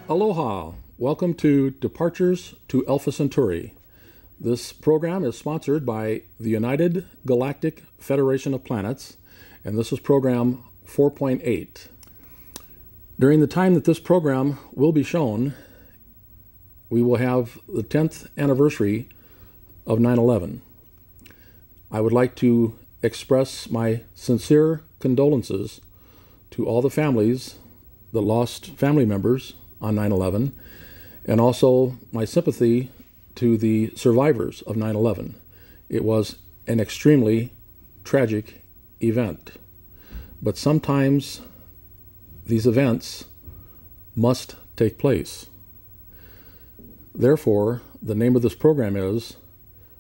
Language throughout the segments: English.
Aloha! Welcome to Departures to Alpha Centauri. This program is sponsored by the United Galactic Federation of Planets, and this is program 4.8. During the time that this program will be shown, we will have the 10th anniversary of 9/11. I would like to express my sincere condolences to all the families that lost family members on 9/11, and also my sympathy to the survivors of 9/11. It was an extremely tragic event, but sometimes these events must take place. Therefore, the name of this program is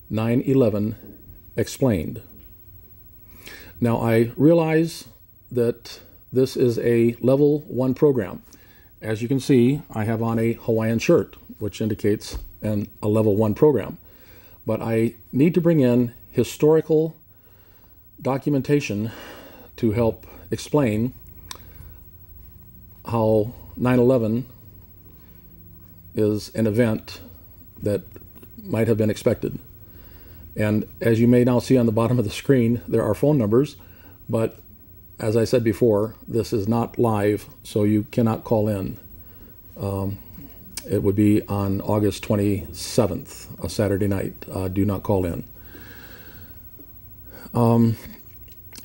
9/11 Explained. Now, I realize that this is a level 1 program. As you can see, I have on a Hawaiian shirt, which indicates a level 1 program. But I need to bring in historical documentation to help explain how 9/11 is an event that might have been expected. And as you may now see on the bottom of the screen, there are phone numbers, but as I said before, this is not live, so you cannot call in. It would be on August 27th, a Saturday night. Do not call in.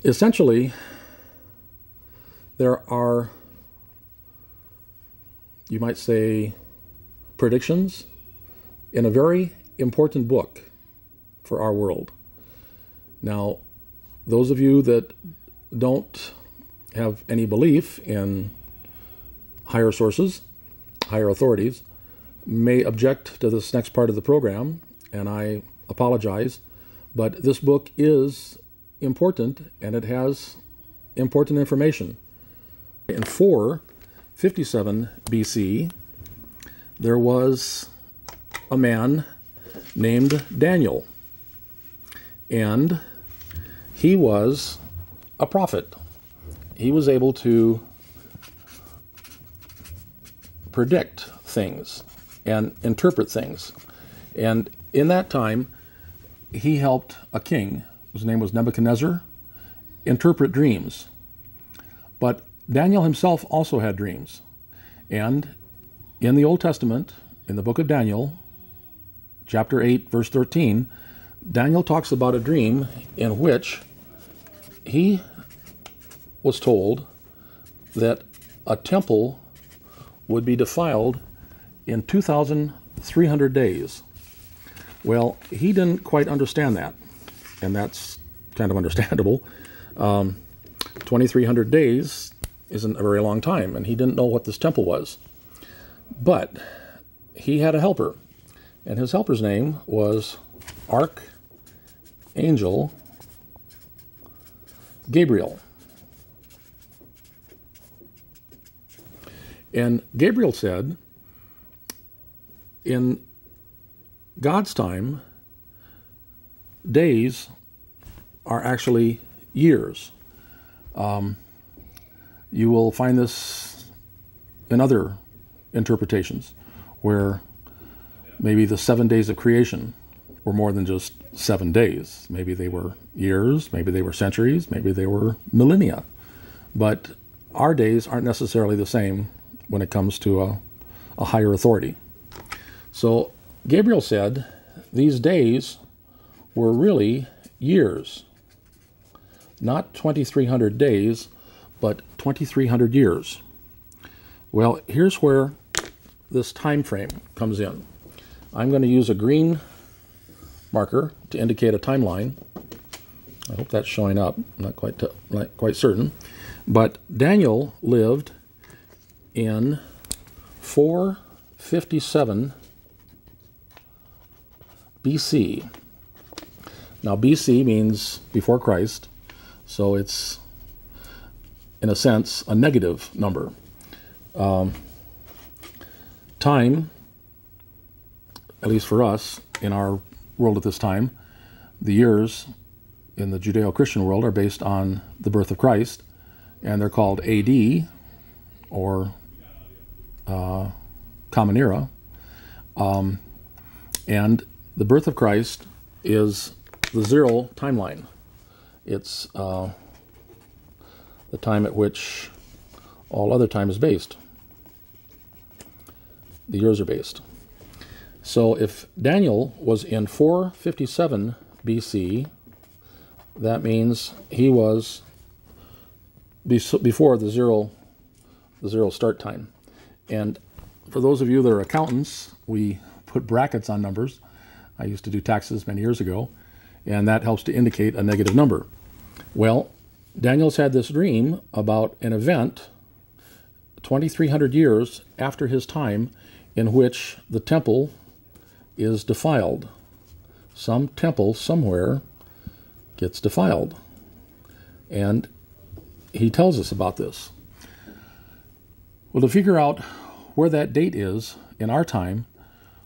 Essentially, there are, you might say, predictions in a very important book for our world. Now, those of you that don't have any belief in higher sources, higher authorities, may object to this next part of the program, and I apologize, but this book is important and it has important information. In 457 BC, there was a man named Daniel, and he was a prophet. He was able to predict things and interpret things. And in that time, he helped a king, whose name was Nebuchadnezzar, interpret dreams. But Daniel himself also had dreams. And in the Old Testament, in the book of Daniel, chapter 8, verse 13, Daniel talks about a dream in which he was told that a temple would be defiled in 2,300 days. Well, he didn't quite understand that, and that's kind of understandable. 2,300 days isn't a very long time, and he didn't know what this temple was. But he had a helper, and his helper's name was Archangel Gabriel. And Gabriel said, in God's time, days are actually years. You will find this in other interpretations, where maybe the 7 days of creation were more than just 7 days. Maybe they were years, maybe they were centuries, maybe they were millennia. But our days aren't necessarily the same when it comes to a higher authority. So Gabriel said these days were really years. Not 2,300 days, but 2,300 years. Well, here's where this time frame comes in. I'm going to use a green marker to indicate a timeline. I hope that's showing up. I'm not quite certain. But Daniel lived in 457 BC. Now, BC means before Christ, so it's, in a sense, a negative number. Time, at least for us, in our world at this time, the years in the Judeo-Christian world are based on the birth of Christ, and they're called AD, or Common Era. And the birth of Christ is the zero timeline. It's the time at which all other time is based. The years are based. So if Daniel was in 457 BC, that means he was before the zero start time. And for those of you that are accountants, we put brackets on numbers. I used to do taxes many years ago, and that helps to indicate a negative number. Well, Daniel's had this dream about an event 2,300 years after his time in which the temple is defiled. Some temple somewhere gets defiled. And he tells us about this. Well, to figure out where that date is in our time,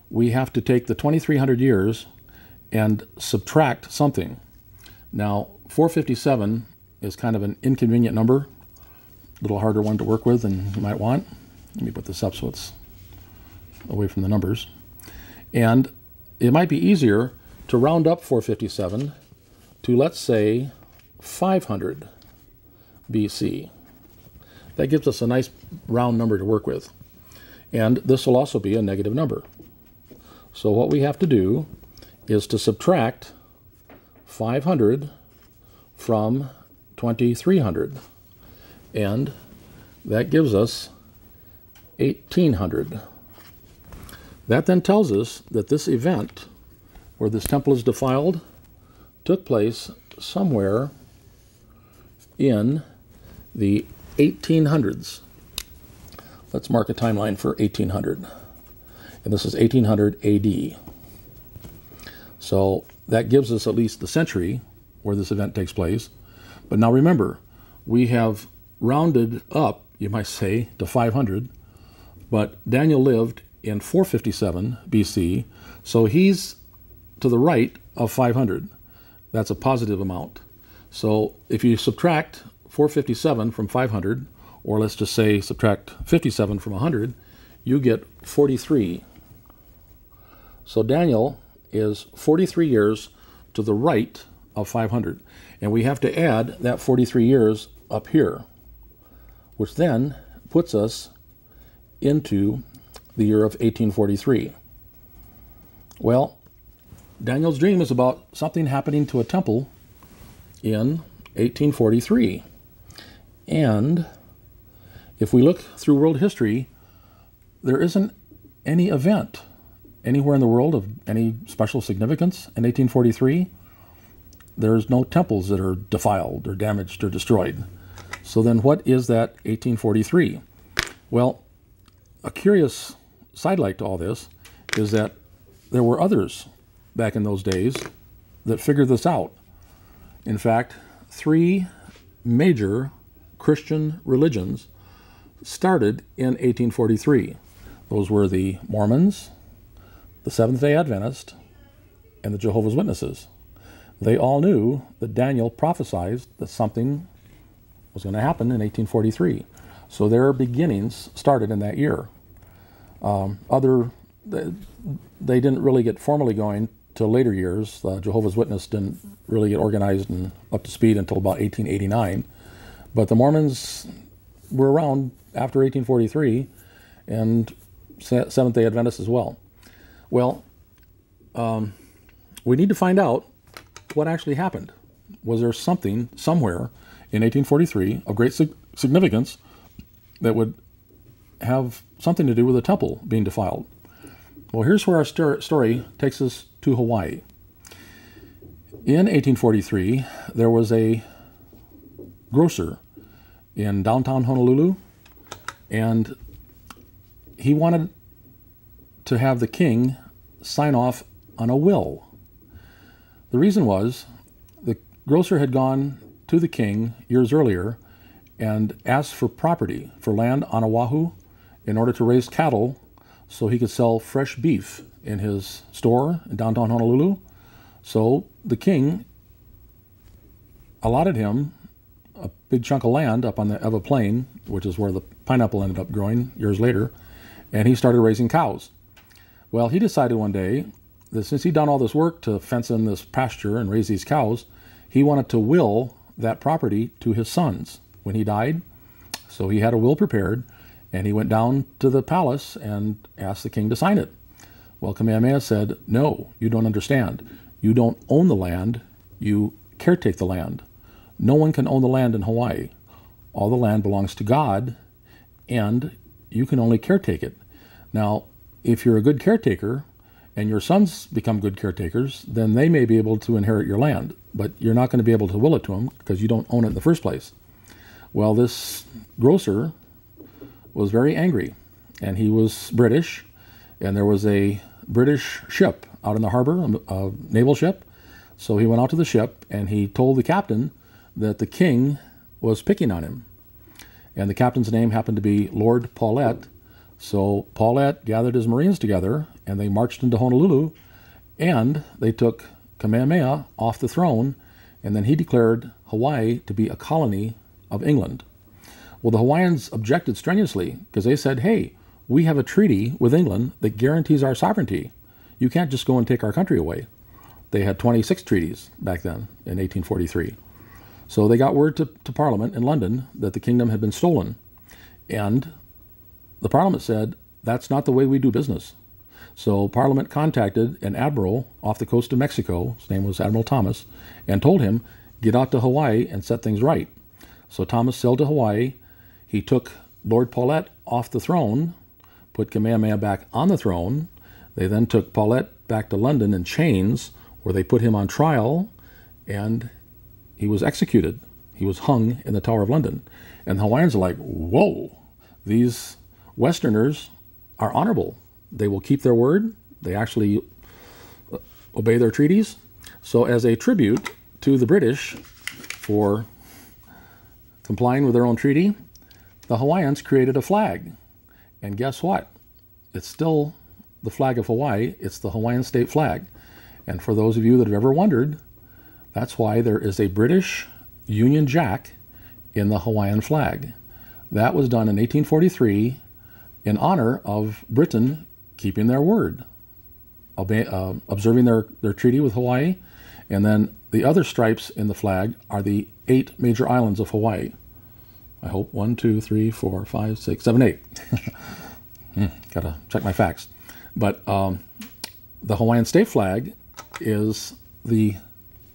we have to take the 2,300 years and subtract something. Now, 457 is kind of an inconvenient number, a little harder one to work with than you might want. Let me put this up so it's away from the numbers. And it might be easier to round up 457 to, let's say, 500 BC. That gives us a nice round number to work with. And this will also be a negative number. So what we have to do is to subtract 500 from 2,300. And that gives us 1,800. That then tells us that this event, where this temple is defiled, took place somewhere in the 1800s. Let's mark a timeline for 1800. And this is 1800 AD. So that gives us at least the century where this event takes place. But now remember, we have rounded up, you might say, to 500. But Daniel lived in 457 BC, so he's to the right of 500. That's a positive amount. So if you subtract 457 from 500, or let's just say subtract 57 from 100, you get 43. So Daniel is 43 years to the right of 500. And we have to add that 43 years up here, which then puts us into the year of 1843. Well, Daniel's dream is about something happening to a temple in 1843. And if we look through world history, there isn't any event anywhere in the world of any special significance in 1843. There's no temples that are defiled or damaged or destroyed. So then what is that 1843? Well, a curious sidelight to all this is that there were others back in those days that figured this out. In fact, 3 major Christian religions started in 1843. Those were the Mormons, the Seventh-day Adventists, and the Jehovah's Witnesses. They all knew that Daniel prophesied that something was going to happen in 1843. So their beginnings started in that year. They didn't really get formally going till later years. Jehovah's Witness didn't really get organized and up to speed until about 1889. But the Mormons were around after 1843, and Seventh-day Adventists as well. Well, we need to find out what actually happened. Was there something somewhere in 1843 of great significance that would have something to do with the temple being defiled? Well, here's where our story takes us to Hawaii. In 1843, there was a grocer in downtown Honolulu, and he wanted to have the king sign off on a will. The reason was the grocer had gone to the king years earlier and asked for property, for land on Oahu, in order to raise cattle so he could sell fresh beef in his store in downtown Honolulu. So the king allotted him a big chunk of land up on the Ewa Plain, which is where the pineapple ended up growing years later, and he started raising cows. Well, he decided one day that since he'd done all this work to fence in this pasture and raise these cows, he wanted to will that property to his sons when he died. So he had a will prepared, and he went down to the palace and asked the king to sign it. Well, Kamehameha said, no, you don't understand. You don't own the land, you caretake the land. No one can own the land in Hawaii. All the land belongs to God, and you can only caretake it. Now, if you're a good caretaker, and your sons become good caretakers, then they may be able to inherit your land, but you're not going to be able to will it to them because you don't own it in the first place. Well, this grocer was very angry, and he was British, and there was a British ship out in the harbor, a naval ship. So he went out to the ship, and he told the captain that the king was picking on him. And the captain's name happened to be Lord Paulet. So Paulet gathered his Marines together, and they marched into Honolulu, and they took Kamehameha off the throne, and then he declared Hawaii to be a colony of England. Well, the Hawaiians objected strenuously because they said, hey, we have a treaty with England that guarantees our sovereignty. You can't just go and take our country away. They had 26 treaties back then in 1843. So they got word to Parliament in London that the kingdom had been stolen, and the Parliament said, that's not the way we do business. So Parliament contacted an admiral off the coast of Mexico, his name was Admiral Thomas, and told him, get out to Hawaii and set things right. So Thomas sailed to Hawaii. He took Lord Paulet off the throne, put Kamehameha back on the throne. They then took Paulet back to London in chains, where they put him on trial, and he was executed. He was hung in the Tower of London. And the Hawaiians are like, whoa, these Westerners are honorable. They will keep their word. They actually obey their treaties. So as a tribute to the British for complying with their own treaty, the Hawaiians created a flag. And guess what? It's still the flag of Hawaii. It's the Hawaiian state flag. And for those of you that have ever wondered, that's why there is a British Union Jack in the Hawaiian flag. That was done in 1843 in honor of Britain keeping their word, observing their treaty with Hawaii. And then the other stripes in the flag are the 8 major islands of Hawaii. I hope 1, 2, 3, 4, 5, 6, 7, 8. Gotta check my facts. But the Hawaiian state flag is the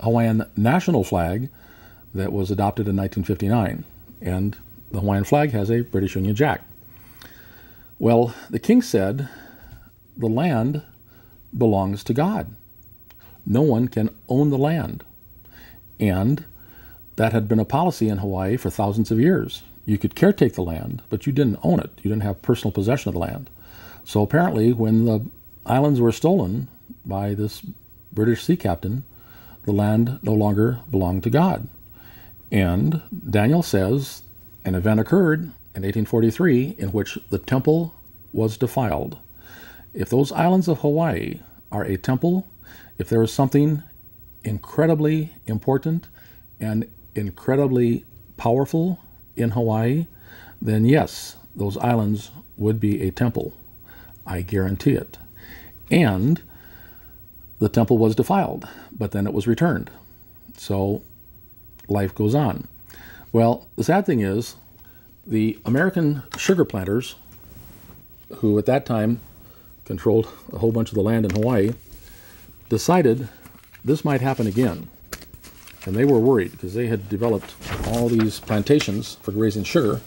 Hawaiian national flag that was adopted in 1959. And the Hawaiian flag has a British Union Jack. Well, the king said, the land belongs to God. No one can own the land. And that had been a policy in Hawaii for thousands of years. You could caretake the land, but you didn't own it. You didn't have personal possession of the land. So apparently, when the islands were stolen by this British sea captain, the land no longer belonged to God. And Daniel says an event occurred in 1843 in which the temple was defiled. If those islands of Hawaii are a temple, if there is something incredibly important and incredibly powerful in Hawaii, then yes, those islands would be a temple. I guarantee it. And the temple was defiled, but then it was returned. So life goes on. Well, the sad thing is, the American sugar planters, who at that time controlled a whole bunch of the land in Hawaii, decided this might happen again. And they were worried because they had developed all these plantations for raising sugar,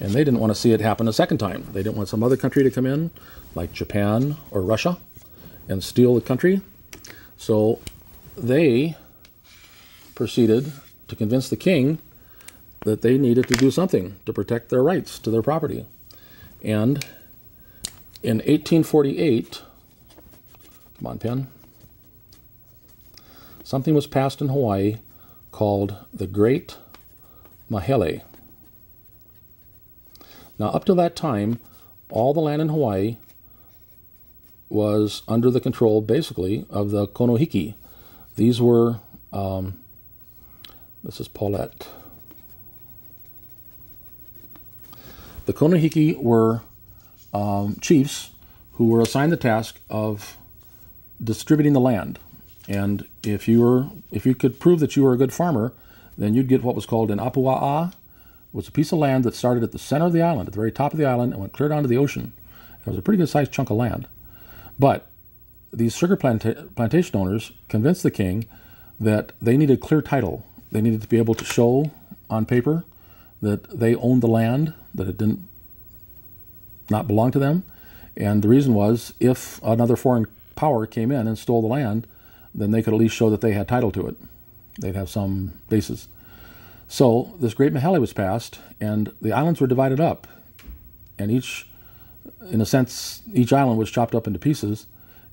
and they didn't want to see it happen a second time. They didn't want some other country to come in, like Japan or Russia, and steal the country. So they proceeded to convince the king that they needed to do something to protect their rights to their property. And in 1848, come on, pen, something was passed in Hawaii called the Great Mahele. Now, up to that time, all the land in Hawaii was under the control, basically, of the Konohiki. These were, this is Paulette. The Konohiki were chiefs who were assigned the task of distributing the land. And if you could prove that you were a good farmer, then you'd get what was called an apua'a. It was a piece of land that started at the center of the island, at the very top of the island, and went clear down to the ocean. It was a pretty good sized chunk of land. But these sugar plantation owners convinced the king that they needed clear title. They needed to be able to show on paper that they owned the land, that it didn't not belong to them. And the reason was, if another foreign power came in and stole the land, then they could at least show that they had title to it. They'd have some basis. So this great Mahele was passed, and the islands were divided up. And in a sense, each island was chopped up into pieces,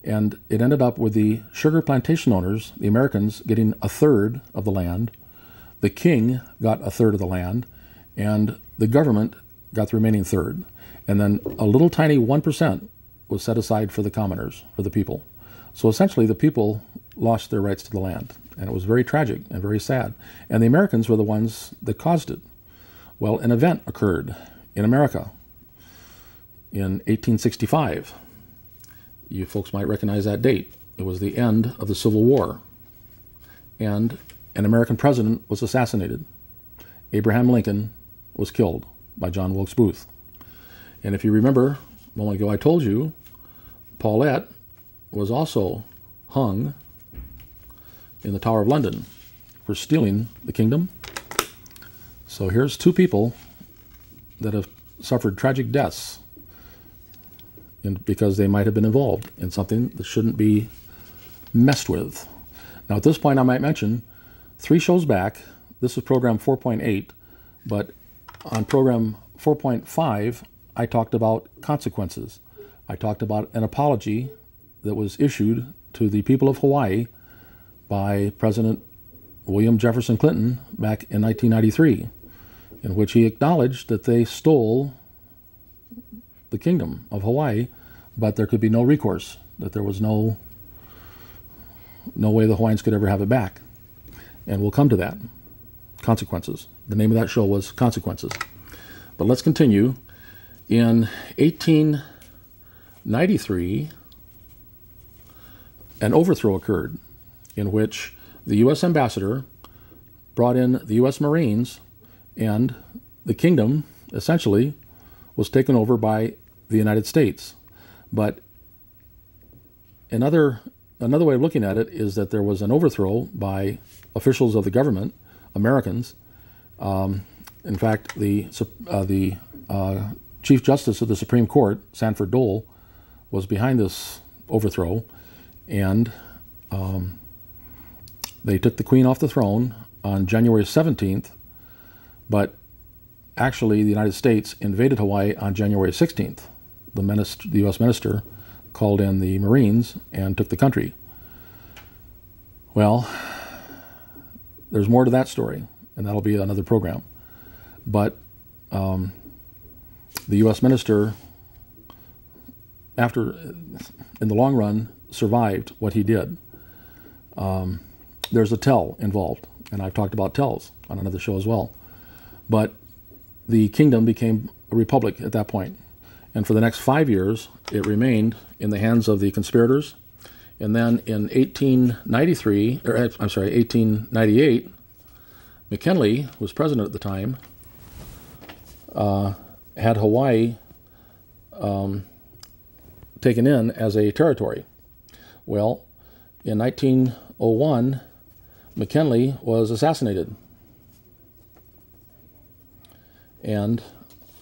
and it ended up with the sugar plantation owners, the Americans, getting a third of the land. The king got a third of the land, and the government got the remaining third. And then a little tiny 1% was set aside for the commoners, for the people. So essentially the people lost their rights to the land. And it was very tragic and very sad. And the Americans were the ones that caused it. Well, an event occurred in America in 1865. You folks might recognize that date. It was the end of the Civil War. And an American president was assassinated. Abraham Lincoln was killed by John Wilkes Booth. And if you remember, a moment ago I told you, Paulette was also hung in the Tower of London for stealing the kingdom. So here's two people that have suffered tragic deaths because they might have been involved in something that shouldn't be messed with. Now at this point I might mention, 3 shows back, this is program 4.8, but on program 4.5 I talked about consequences. I talked about an apology that was issued to the people of Hawaii by President William Jefferson Clinton back in 1993, in which he acknowledged that they stole the kingdom of Hawaii, but there could be no recourse, that there was no way the Hawaiians could ever have it back. And we'll come to that. Consequences. The name of that show was Consequences. But let's continue. In 1893, an overthrow occurred in which the U.S. ambassador brought in the U.S. Marines, and the kingdom essentially was taken over by the United States. But another way of looking at it is that there was an overthrow by officials of the government, Americans. In fact, the Chief Justice of the Supreme Court, Sanford Dole, was behind this overthrow, and they took the Queen off the throne on January 17th, but actually the United States invaded Hawaii on January 16th. The U.S. minister called in the Marines and took the country. Well, there's more to that story, and that'll be another program. But the U.S. minister, in the long run, survived what he did. There's a tell involved, and I've talked about tells on another show as well. But the kingdom became a republic at that point. And for the next 5 years, it remained in the hands of the conspirators. And then in 1898, McKinley was president at the time, had Hawaii taken in as a territory. Well, in 1901, McKinley was assassinated. And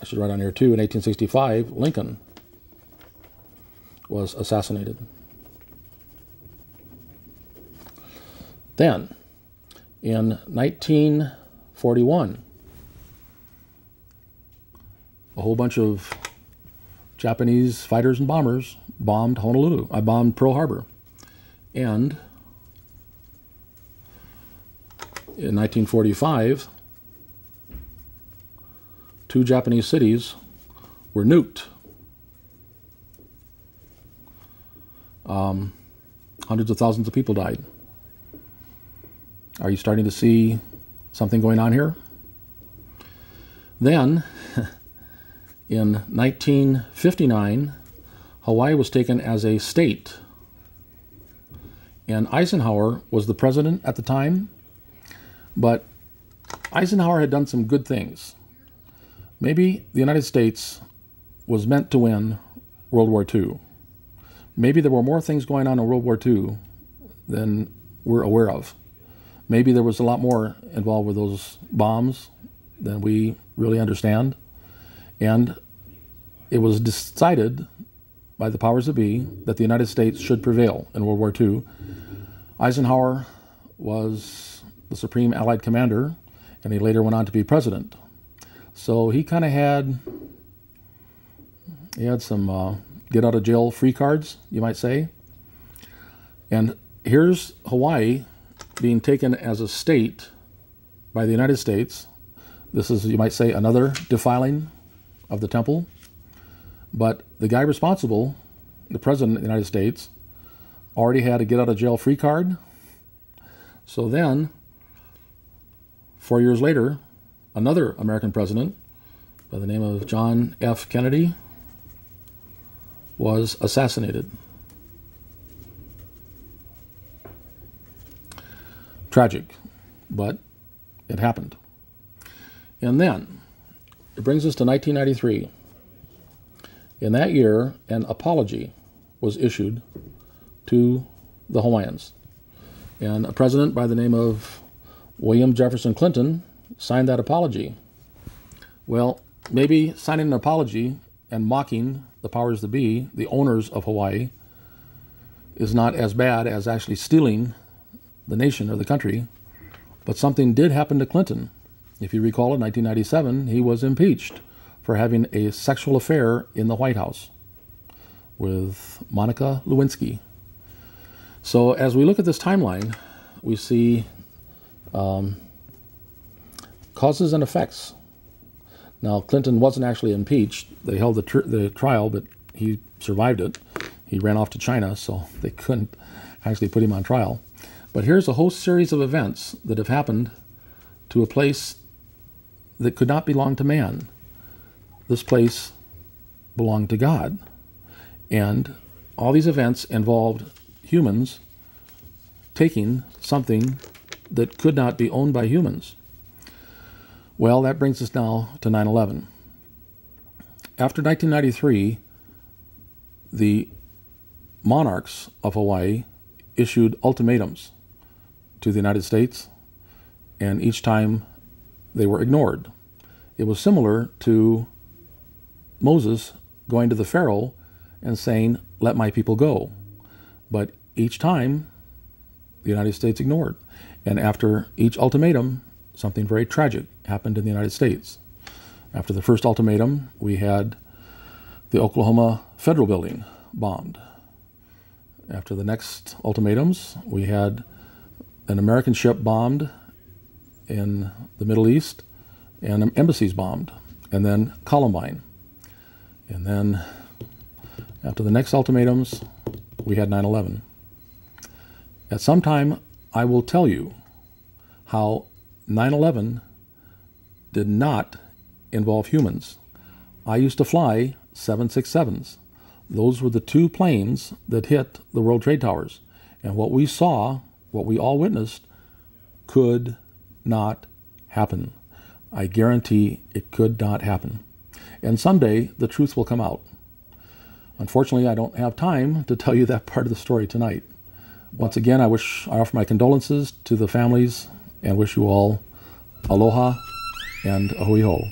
I should write on here too, in 1865, Lincoln was assassinated. Then, in 1941, a whole bunch of Japanese fighters and bombers bombed Honolulu. I bombed Pearl Harbor. And in 1945, 2 Japanese cities were nuked. Hundreds of thousands of people died. Are you starting to see something going on here? Then, In 1959, Hawaii was taken as a state, and Eisenhower was the president at the time, but Eisenhower had done some good things. Maybe the United States was meant to win World War II. Maybe there were more things going on in World War II than we're aware of. Maybe there was a lot more involved with those bombs than we really understand. And it was decided by the powers that be that the United States should prevail in World War II. Eisenhower was the supreme Allied commander, and he later went on to be president. So he kind of had some get out of jail free cards, you might say. And here's Hawaii being taken as a state by the United States. This is, you might say, another defiling of the temple. But the guy responsible, the president of the United States, already had a get out of jail free card. So then, 4 years later, another American president by the name of John F. Kennedy was assassinated. Tragic, but it happened. And then, it brings us to 1993. In that year, an apology was issued to the Hawaiians. And a president by the name of William Jefferson Clinton signed that apology. Well, maybe signing an apology and mocking the powers that be, the owners of Hawaii, is not as bad as actually stealing the nation or the country. But something did happen to Clinton. If you recall, in 1997, he was impeached for having a sexual affair in the White House with Monica Lewinsky. So as we look at this timeline, we see causes and effects. Now, Clinton wasn't actually impeached. They held the trial, but he survived it. He ran off to China, so they couldn't actually put him on trial. But here's a whole series of events that have happened to a place that could not belong to man. This place belonged to God. And all these events involved humans taking something that could not be owned by humans. Well, that brings us now to 9/11. After 1993, the monarchs of Hawaii issued ultimatums to the United States, and each time they were ignored. It was similar to Moses going to the Pharaoh and saying, "Let my people go." But each time, the United States ignored. And after each ultimatum, something very tragic happened in the United States. After the first ultimatum, we had the Oklahoma Federal Building bombed. After the next ultimatums, we had an American ship bombed in the Middle East and embassies bombed, and then Columbine. And then after the next ultimatums, we had 9/11. At some time, I will tell you how 9/11 did not involve humans. I used to fly 767s. Those were the two planes that hit the World Trade Towers. And what we saw, what we all witnessed, could not happen. I guarantee it could not happen. And someday the truth will come out. Unfortunately, I don't have time to tell you that part of the story tonight. Once again, I offer my condolences to the families and wish you all aloha and a hui ho.